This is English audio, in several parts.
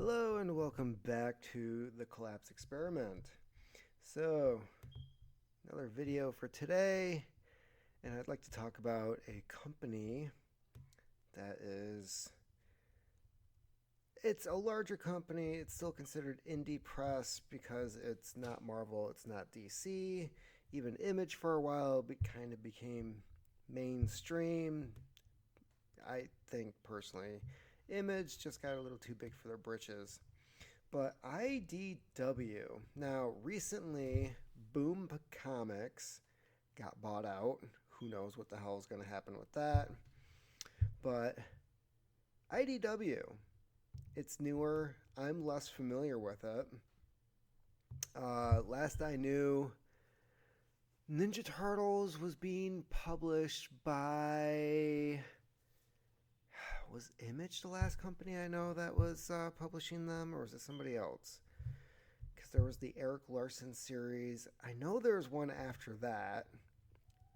Hello and welcome back to the Collapse Experiment. So, another video for today, and I'd like to talk about a company that it's a larger company. It's still considered indie press because it's not Marvel, it's not DC. Even Image for a while kind of became mainstream. I think personally, Image just got a little too big for their britches. But IDW. Now, recently, Boom Comics got bought out. Who knows what the hell is going to happen with that? But IDW, it's newer. I'm less familiar with it. Last I knew, Ninja Turtles was being published by. Was Image the last company I know that was publishing them, or was it somebody else? Because there was the Eric Larson series. I know there was one after that.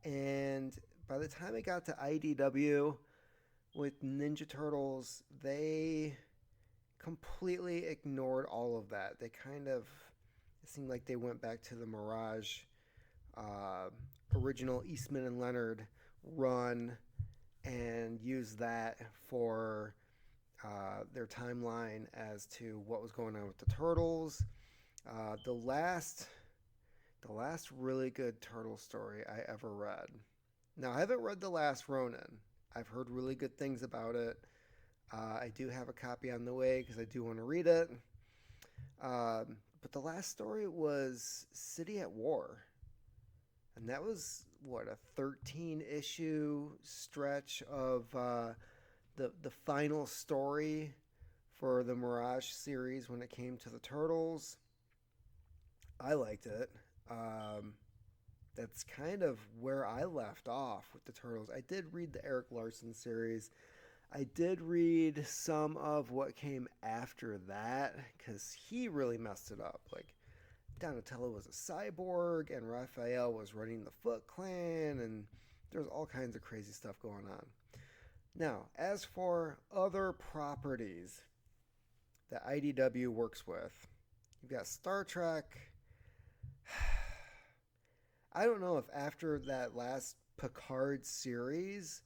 And by the time it got to IDW with Ninja Turtles, they completely ignored all of that. It seemed like they went back to the Mirage uh, original Eastman and Leonard run and used that for their timeline as to what was going on with the Turtles. Uh, the last the last really good turtle story I ever read. Now, I haven't read The Last Ronin. I've heard really good things about it. I do have a copy on the way because I do want to read it. But the last story was City at War. And that was, what, a 13 issue stretch of the final story for the Mirage series when it came to the Turtles. I liked it. Um, that's kind of where I left off with the Turtles. I did read the Eric Larson series. I did read some of what came after that because he really messed it up. Like, Donatello was a cyborg and Raphael was running the Foot Clan, and there's all kinds of crazy stuff going on. Now, as for other properties that IDW works with, you've got Star Trek. I don't know if after that last Picard series,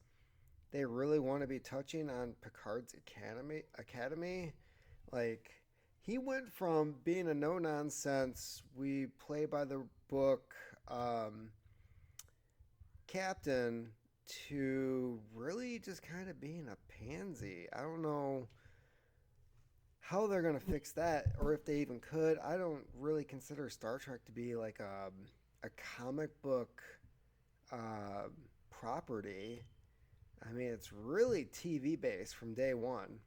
they really want to be touching on Picard's Academy. Like, he went from being a no nonsense, we play by the book captain to really just kind of being a pansy. I don't know how they're going to fix that or if they even could. I don't really consider Star Trek to be like a comic book uh, property. I mean, it's really TV based from day one.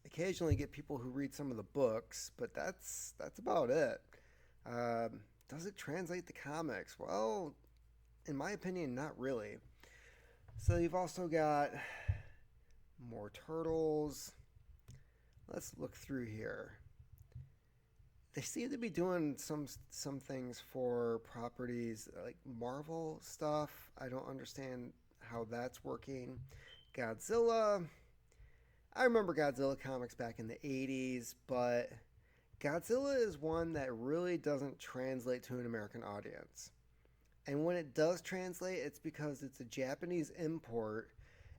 Occasionally get people who read some of the books, but that's about it. Does it translate to comics? Well, in my opinion, not really. So you've also got more turtles. Let's look through here. They seem to be doing some things for properties like Marvel stuff. I don't understand how that's working. Godzilla. I remember Godzilla comics back in the 80s, but Godzilla is one that really doesn't translate to an American audience. And when it does translate, it's because it's a Japanese import,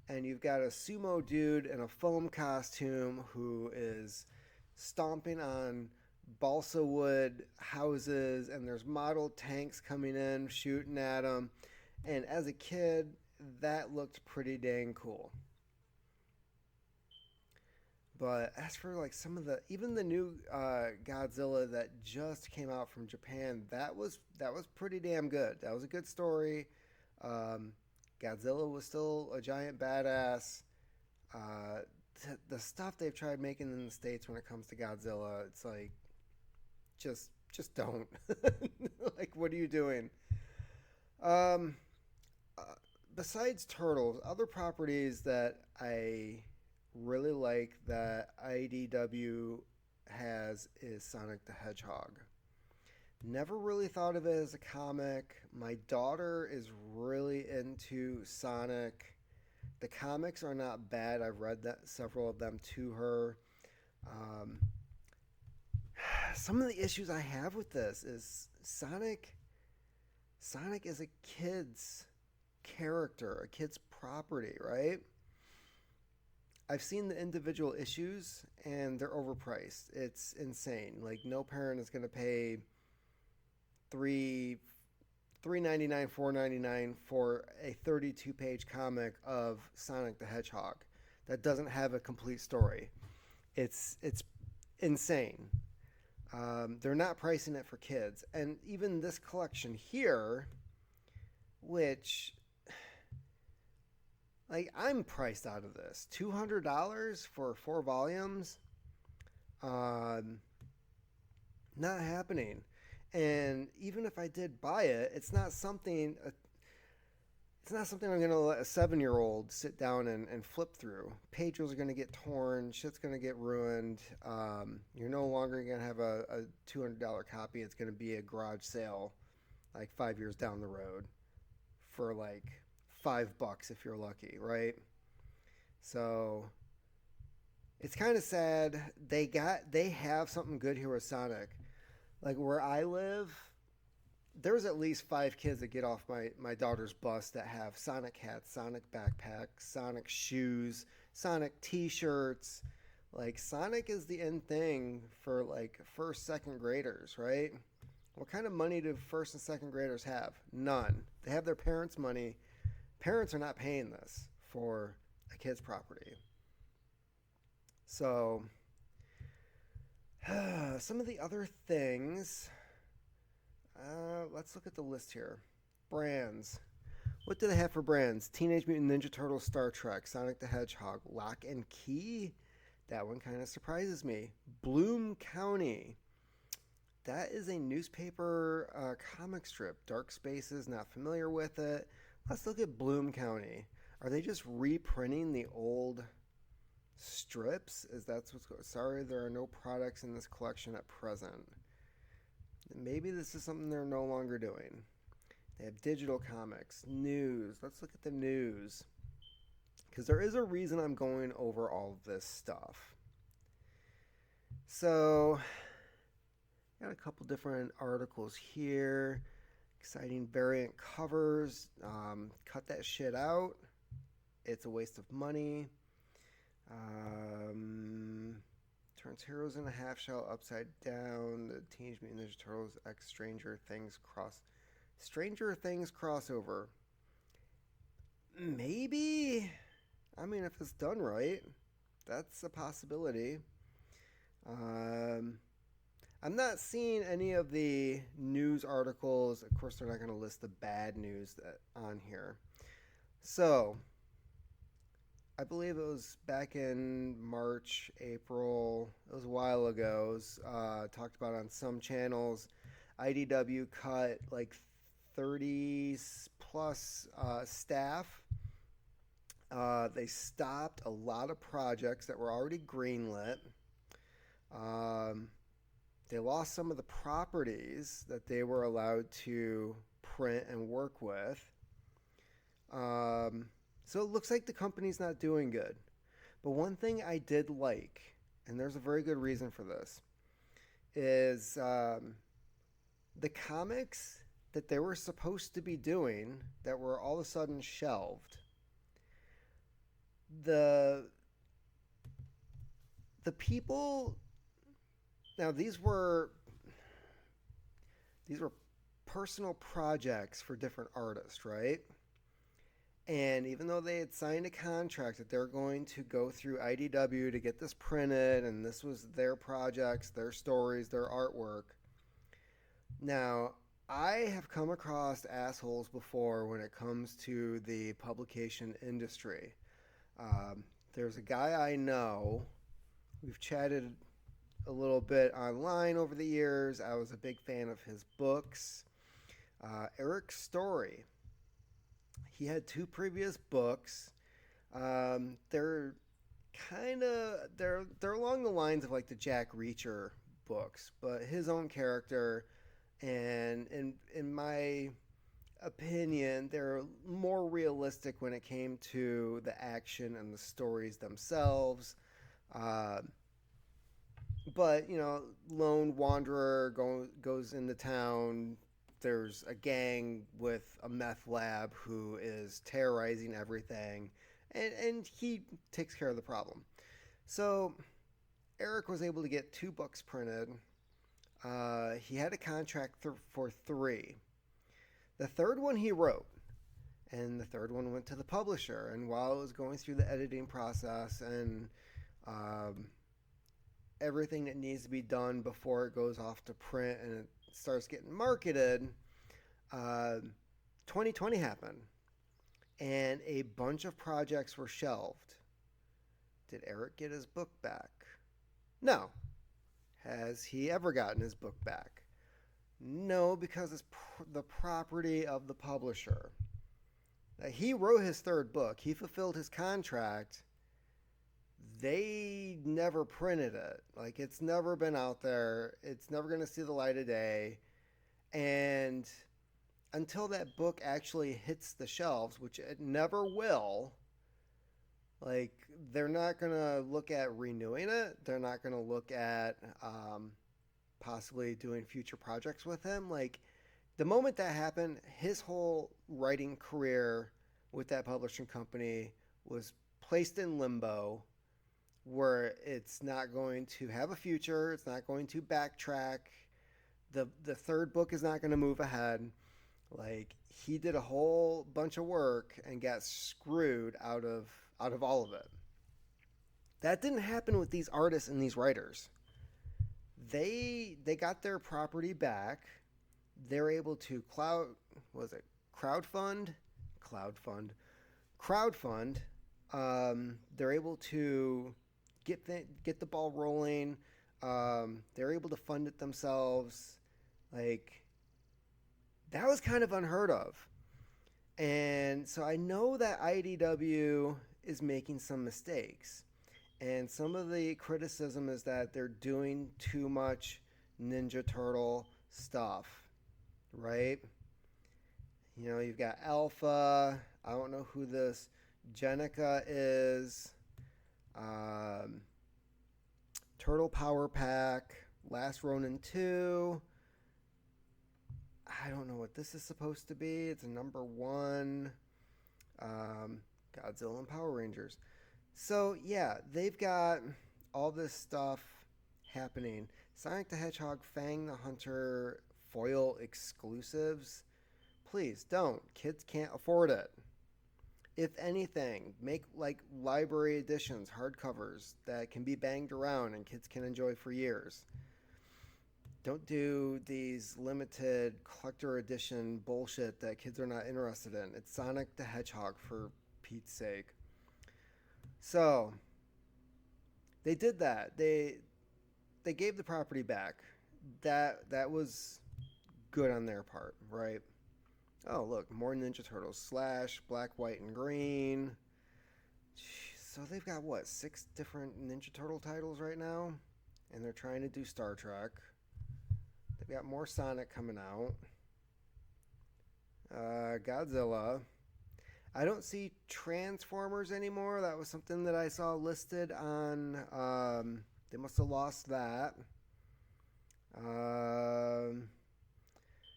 and you've got a sumo dude in a foam costume who is stomping on balsa wood houses, and there's model tanks coming in, shooting at them. And as a kid, that looked pretty dang cool. But as for like some of the even the new Godzilla that just came out from Japan, that was pretty damn good. That was a good story. Um, Godzilla was still a giant badass. Uh, the stuff they've tried making in the states when it comes to Godzilla, it's like just don't. Like, what are you doing? Um, Besides turtles, other properties that I really like that IDW has is Sonic the Hedgehog. Never really thought of it as a comic. My daughter is really into Sonic. The comics are not bad. I've read several of them to her. Um, some of the issues I have with this is Sonic. Sonic is a kid's character, a kid's property, right? I've seen the individual issues and they're overpriced. It's insane. Like no parent is going to pay three $3.99, $4.99 for a 32-page comic of Sonic the Hedgehog that doesn't have a complete story. It's insane. They're not pricing it for kids, and even this collection here, which like I'm priced out of this $200 for 4 volumes. Um, Not happening. And even if I did buy it, it's not something I'm gonna let a 7-year-old sit down and flip through. Pages are gonna get torn, shit's gonna get ruined. You're no longer gonna have a $200 copy. It's gonna be a garage sale, like 5 years down the road, for like $5 if you're lucky, right? So it's kind of sad. They have something good here with Sonic. Like where I live, there's at least 5 kids that get off my daughter's bus that have Sonic hats, Sonic backpacks, Sonic shoes, Sonic t-shirts. Like Sonic is the end thing for like first, second graders, right? What kind of money do first and second graders have? None. They have their parents' money. Parents are not paying this for a kid's property. So, some of the other things. Let's look at the list here. Brands. What do they have for brands? Teenage Mutant Ninja Turtles, Star Trek, Sonic the Hedgehog, Lock and Key. That one kind of surprises me. Bloom County. That is a newspaper comic strip. Dark Spaces, not familiar with it. Let's look at Bloom County. Are they just reprinting the old strips? Is that what's going? Sorry, there are no products in this collection at present. Maybe this is something they're no longer doing. They have digital comics, news. Let's look at the news. Because there is a reason I'm going over all of this stuff. So, got a couple different articles here. Exciting variant covers. Cut that shit out. It's a waste of money. Turns heroes in a half shell upside down. The Teenage Mutant Ninja Turtles X Stranger Things crossover. Maybe. I mean, if it's done right, that's a possibility. I'm not seeing any of the news articles. Of course, they're not going to list the bad news on here. So, I believe it was back in March, April. It was a while ago. It was talked about on some channels. IDW cut like 30 plus staff. They stopped a lot of projects that were already greenlit. They lost some of the properties that they were allowed to print and work with. So it looks like the company's not doing good. But one thing I did like, and there's a very good reason for this, is the comics that they were supposed to be doing that were all of a sudden shelved. The people, now these were personal projects for different artists, right? And even though they had signed a contract that they're going to go through IDW to get this printed, and this was their projects, their stories, their artwork. Now, I have come across assholes before when it comes to the publication industry. There's a guy I know. We've chatted a little bit online over the years. I was a big fan of his books. Eric Story. He had 2 previous books. They're along the lines of like the Jack Reacher books, but his own character, and in my opinion, they're more realistic when it came to the action and the stories themselves. But lone wanderer goes into town. There's a gang with a meth lab who is terrorizing everything, and he takes care of the problem. So Eric was able to get 2 books printed. He had a contract for 3. The third one he wrote, and the third one went to the publisher. And while it was going through the editing process and um, everything that needs to be done before it goes off to print and it starts getting marketed, uh, 2020 happened, and a bunch of projects were shelved. Did Eric get his book back? No. Has he ever gotten his book back? No, because it's the property of the publisher. He wrote his third book. He fulfilled his contract. They never printed it. Like, it's never been out there. It's never going to see the light of day. And until that book actually hits the shelves, which it never will, like, they're not going to look at renewing it. They're not going to look at possibly doing future projects with him. Like, the moment that happened, his whole writing career with that publishing company was placed in limbo, where it's not going to have a future, it's not going to backtrack. The third book is not going to move ahead. Like, he did a whole bunch of work and got screwed out of all of it. That didn't happen with these artists and these writers. They got their property back. They're able to was it cloud fund crowdfund. They're able to get the ball rolling. They're able to fund it themselves. Like, that was kind of unheard of. And so I know that IDW is making some mistakes. And some of the criticism is that they're doing too much Ninja Turtle stuff, right? You've got Alpha. I don't know who this Jenica is. Um, Turtle Power Pack. Last Ronin 2. I don't know what this is supposed to be. It's a number 1. Godzilla and Power Rangers. So, yeah, they've got all this stuff happening. Sonic the Hedgehog, Fang the Hunter foil exclusives. Please don't. Kids can't afford it. If anything, make like library editions, hardcovers that can be banged around and kids can enjoy for years. Don't do these limited collector edition bullshit that kids are not interested in. It's Sonic the Hedgehog, for Pete's sake. So they did that. They gave the property back. That was good on their part, right? Oh, look, more Ninja Turtles. Slash, Black, White, and Green. Jeez, so they've got, what, 6 different Ninja Turtle titles right now? And they're trying to do Star Trek. They've got more Sonic coming out. Godzilla. I don't see Transformers anymore. That was something that I saw listed on. They must have lost that.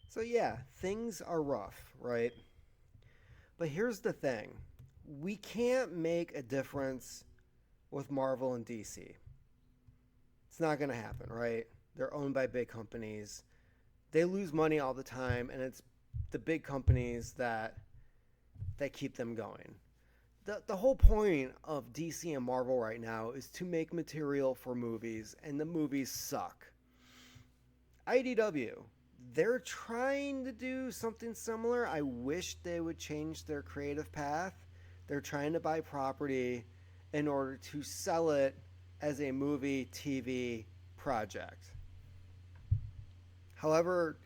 So yeah, things are rough, right? But here's the thing. We can't make a difference with Marvel and DC. It's not going to happen, right? They're owned by big companies. They lose money all the time, and it's the big companies that keep them going. The whole point of DC and Marvel right now is to make material for movies, and the movies suck. IDW, they're trying to do something similar. I wish they would change their creative path. They're trying to buy property in order to sell it as a movie, TV project. However,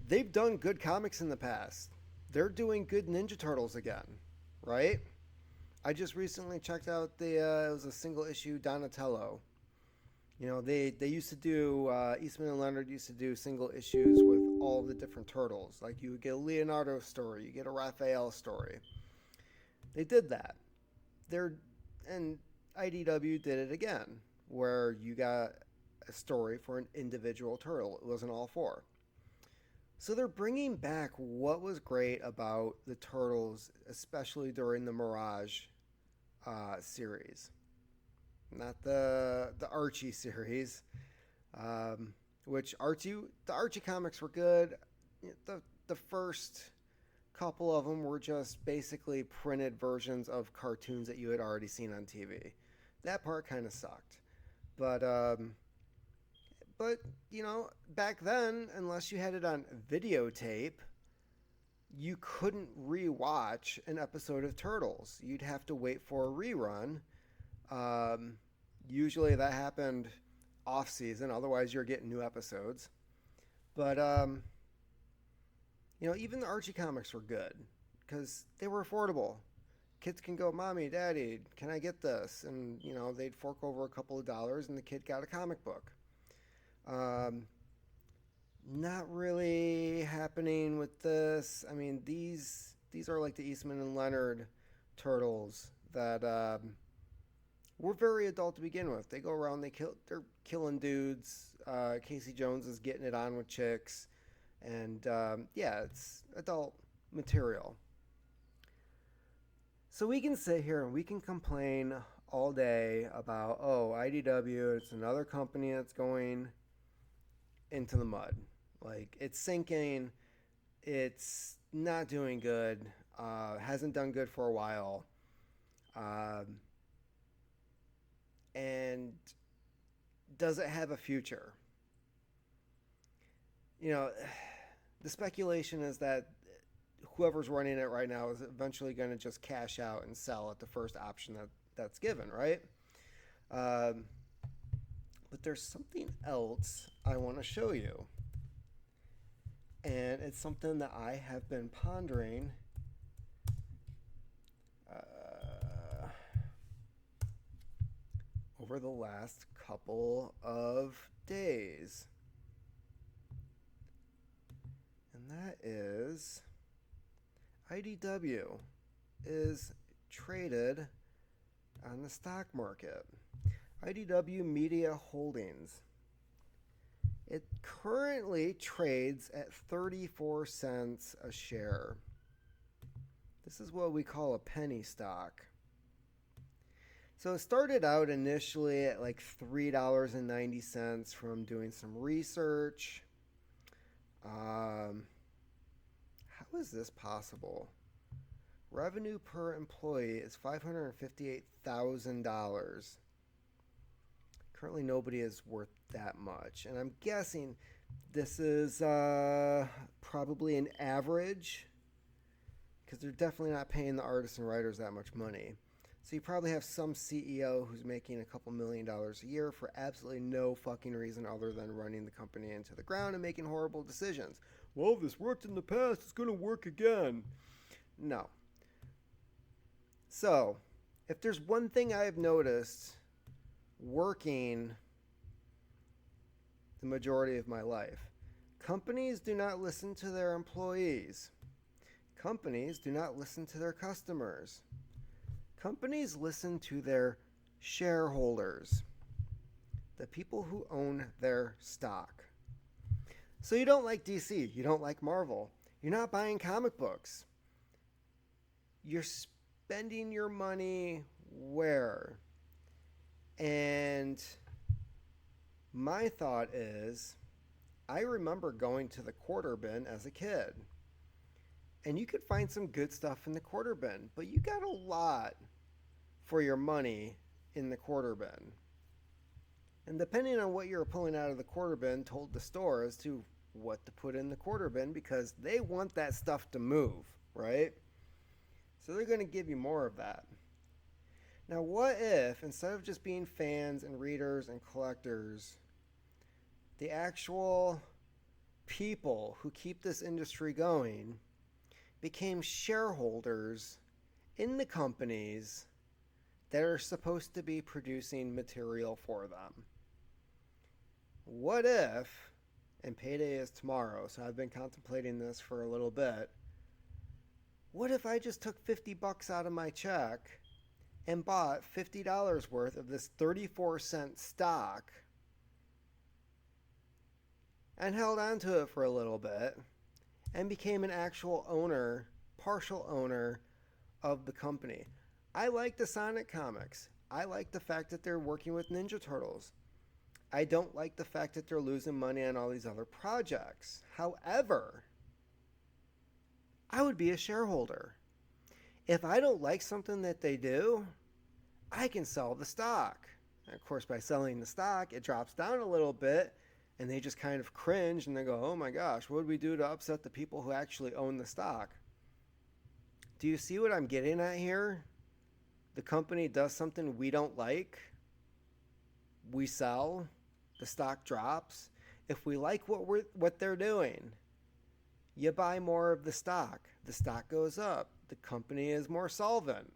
they've done good comics in the past. They're doing good Ninja Turtles again, right? I just recently checked out it was a single issue Donatello. They used to do, Eastman and Leonard used to do single issues with all the different turtles. Like, you would get a Leonardo story, you get a Raphael story. They did that. And IDW did it again, where you got a story for an individual turtle. It wasn't all four. So they're bringing back what was great about the Turtles, especially during the Mirage series, not the Archie series, um, which the Archie comics were good. The first couple of them were just basically printed versions of cartoons that you had already seen on TV. That part kind of sucked, but but back then, unless you had it on videotape, you couldn't rewatch an episode of Turtles. You'd have to wait for a rerun. Um, Usually that happened off season, otherwise you're getting new episodes. But even the Archie comics were good because they were affordable. Kids can go, "Mommy, Daddy, can I get this?" And they'd fork over a couple of dollars, and the kid got a comic book. Um, Not really happening with this. I mean, these are like the Eastman and Leonard turtles that were very adult to begin with. They go around, they're killing dudes. Casey Jones is getting it on with chicks, and yeah, it's adult material. So we can sit here and we can complain all day about, oh, IDW, it's another company that's going into the mud. Like, it's sinking, it's not doing good, hasn't done good for a while, and does it have a future? The speculation is that whoever's running it right now is eventually going to just cash out and sell at the first option that's given, right? But there's something else I want to show you. And it's something that I have been pondering over the last couple of days. And that is IDW is traded on the stock market. IDW Media Holdings. It currently trades at 34 cents a share. This is what we call a penny stock. So it started out initially at like $3.90 from doing some research. How is this possible? Revenue per employee is $558,000. Currently, nobody is worth that much. And I'm guessing this is probably an average, because they're definitely not paying the artists and writers that much money. So you probably have some CEO who's making a couple $1 million a year for absolutely no fucking reason other than running the company into the ground and making horrible decisions. Well, if this worked in the past, it's going to work again. No. So, if there's one thing I've noticed working the majority of my life, companies do not listen to their employees. Companies do not listen to their customers. Companies listen to their shareholders, the people who own their stock. So you don't like DC, you don't like Marvel, you're not buying comic books. You're spending your money where? And my thought is, I remember going to the quarter bin as a kid. And you could find some good stuff in the quarter bin, but you got a lot for your money in the quarter bin. And depending on what you're pulling out of the quarter bin, told the store as to what to put in the quarter bin, because they want that stuff to move, right? So they're going to give you more of that. Now, what if, instead of just being fans and readers and collectors, the actual people who keep this industry going became shareholders in the companies that are supposed to be producing material for them? What if, and payday is tomorrow, so I've been contemplating this for a little bit, what if I just took $50 out of my check and bought $50 worth of this 34-cent stock and held on to it for a little bit and became an actual owner, partial owner of the company. I like the Sonic comics. I like the fact that they're working with Ninja Turtles. I don't like the fact that they're losing money on all these other projects. However, I would be a shareholder. If I don't like something that they do, I can sell the stock. And of course, by selling the stock, it drops down a little bit, and they just kind of cringe and they go, oh my gosh, what did we do to upset the people who actually own the stock? Do you see what I'm getting at here? The company does something we don't like, we sell, the stock drops. If we like what they're doing, you buy more of the stock. The stock goes up. The company is more solvent.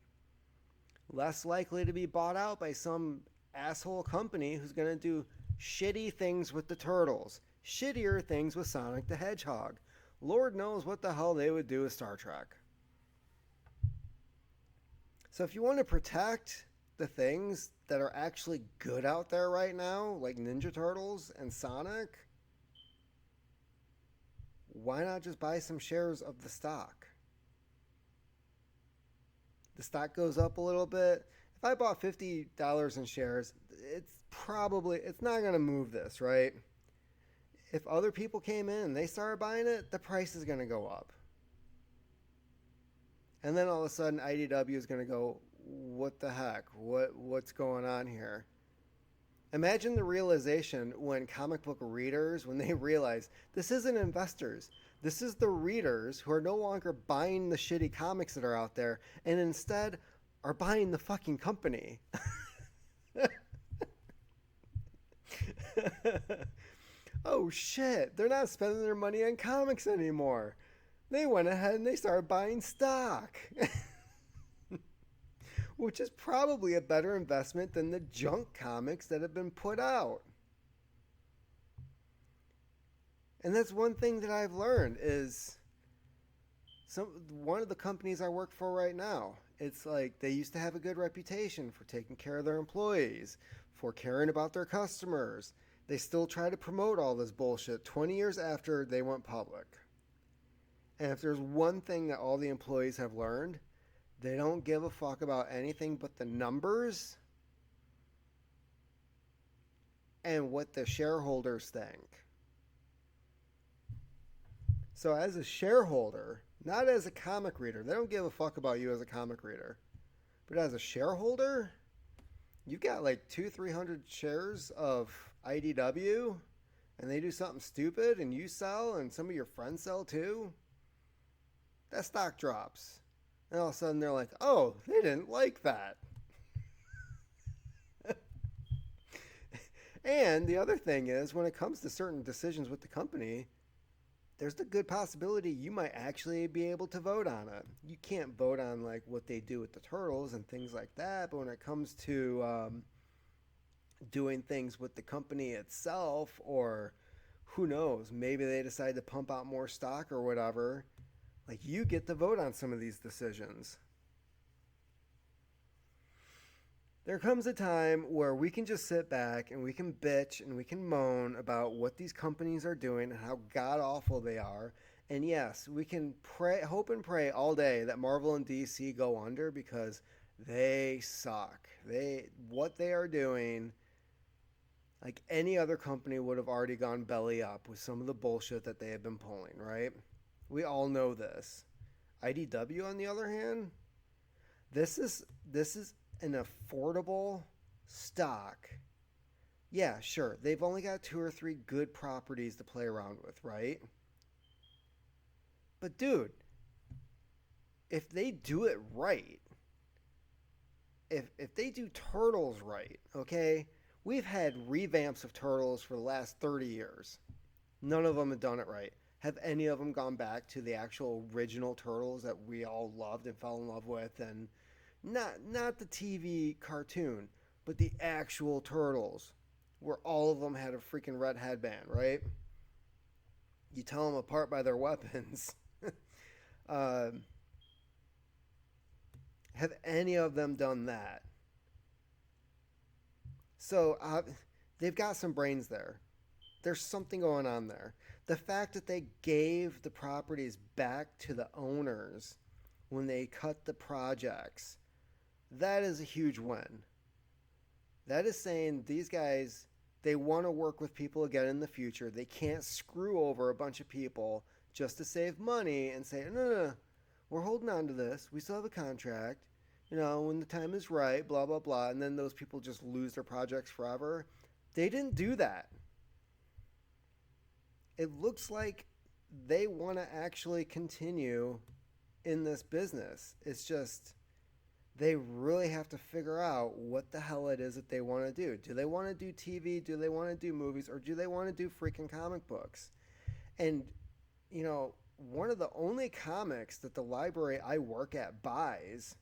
Less likely to be bought out by some asshole company who's going to do shitty things with the Turtles, shittier things with Sonic the Hedgehog. Lord knows what the hell they would do with Star Trek. So if you want to protect the things that are actually good out there right now, like Ninja Turtles and Sonic, why not just buy some shares of the stock? The stock goes up a little bit. If I bought $50 in shares, it's not going to move this, right? If other people came in and they started buying it, the price is going to go up. And then all of a sudden IDW is going to go, what the heck? What's going on here? Imagine the realization when comic book readers, when they realize this isn't investors. This is the readers who are no longer buying the shitty comics that are out there and instead are buying the fucking company. Oh shit, they're not spending their money on comics anymore. They went ahead and they started buying stock. Which is probably a better investment than the junk comics that have been put out. And that's one thing that I've learned is one of the companies I work for right now, it's like they used to have a good reputation for taking care of their employees, for caring about their customers. They still try to promote all this bullshit 20 years after they went public. And if there's one thing that all the employees have learned, they don't give a fuck about anything but the numbers and what the shareholders think. So as a shareholder, not as a comic reader, they don't give a fuck about you as a comic reader. But as a shareholder, you've got like 200-300 shares of IDW and they do something stupid and you sell and some of your friends sell too, that stock drops. And all of a sudden they're like, oh, they didn't like that. And the other thing is, when it comes to certain decisions with the company, there's the good possibility you might actually be able to vote on it. You can't vote on like what they do with the Turtles and things like that, but when it comes to doing things with the company itself, or who knows, maybe they decide to pump out more stock or whatever, like you get to vote on some of these decisions. There comes a time where we can just sit back and we can bitch and we can moan about what these companies are doing and how god awful they are. And yes, we can pray, hope and pray all day that Marvel and DC go under because they suck. What they are doing, like any other company would have already gone belly up with some of the bullshit that they have been pulling, right? We all know this. IDW, on the other hand, this is an affordable stock. Yeah, sure. They've only got 2 or 3 good properties to play around with, right? But dude, if they do it right, if they do Turtles right, okay? We've had revamps of Turtles for the last 30 years. None of them have done it right. Have any of them gone back to the actual original Turtles that we all loved and fell in love with? And not the TV cartoon, but the actual Turtles, where all of them had a freaking red headband, right? You tell them apart by their weapons. Have any of them done that? So they've got some brains there. There's something going on there. The fact that they gave the properties back to the owners when they cut the projects, that is a huge win. That is saying these guys, they want to work with people again in the future. They can't screw over a bunch of people just to save money and say, no, no, no, we're holding on to this. We still have a contract. When the time is right, blah, blah, blah. And then those people just lose their projects forever. They didn't do that. It looks like they want to actually continue in this business. It's just they really have to figure out what the hell it is that they want to do. Do they want to do TV? Do they want to do movies? Or do they want to do freaking comic books? And, one of the only comics that the library I work at buys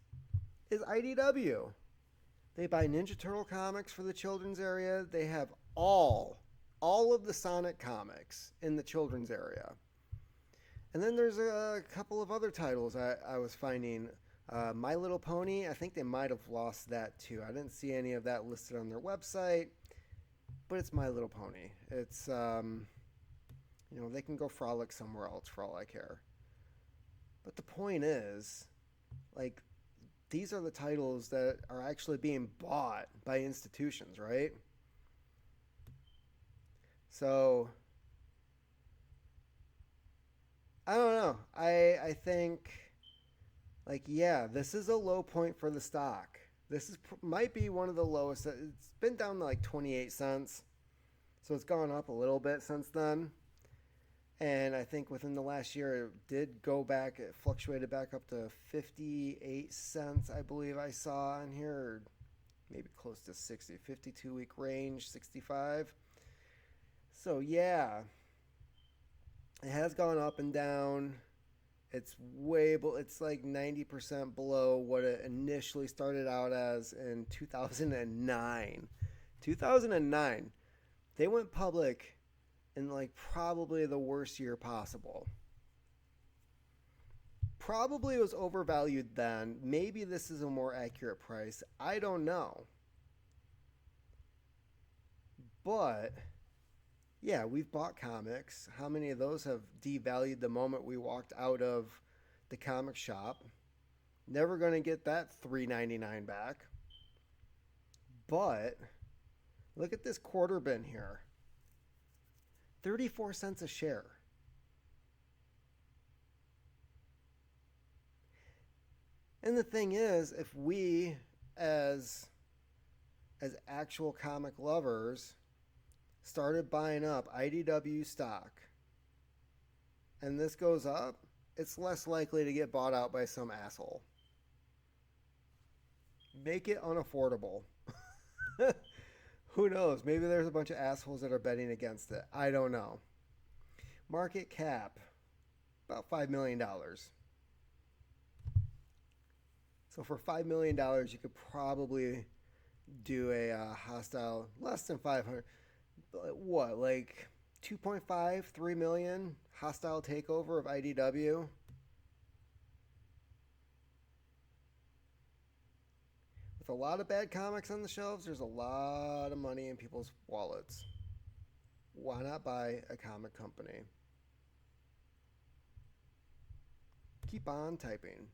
is IDW. They buy Ninja Turtle comics for the children's area. They have all of the Sonic comics in the children's area. And then there's a couple of other titles I was finding. My Little Pony, I think they might have lost that too. I didn't see any of that listed on their website, but it's My Little Pony. It's, they can go frolic somewhere else for all I care. But the point is, these are the titles that are actually being bought by institutions, right? So, I don't know. I think, this is a low point for the stock. This might be one of the lowest. It's been down to 28 cents. So it's gone up a little bit since then. And I think within the last year, it did go back. It fluctuated back up to 58 cents, I believe I saw in here. Or maybe close to 60. 52-week range, 65. So, yeah. It has gone up and down. It's it's 90% below what it initially started out as in 2009. 2009. They went public in probably the worst year possible. Probably it was overvalued then. Maybe this is a more accurate price. I don't know. But yeah, we've bought comics. How many of those have devalued the moment we walked out of the comic shop? Never going to get that $3.99 back. But look at this quarter bin here. 34 cents a share. And the thing is, if we as actual comic lovers started buying up IDW stock and this goes up, it's less likely to get bought out by some asshole. Make it unaffordable. Who knows? Maybe there's a bunch of assholes that are betting against it. I don't know. Market cap, about $5 million. So for $5 million, you could probably do a hostile, less than 500. What, 2.5, 3 million hostile takeover of IDW? With a lot of bad comics on the shelves, there's a lot of money in people's wallets. Why not buy a comic company? Keep on typing.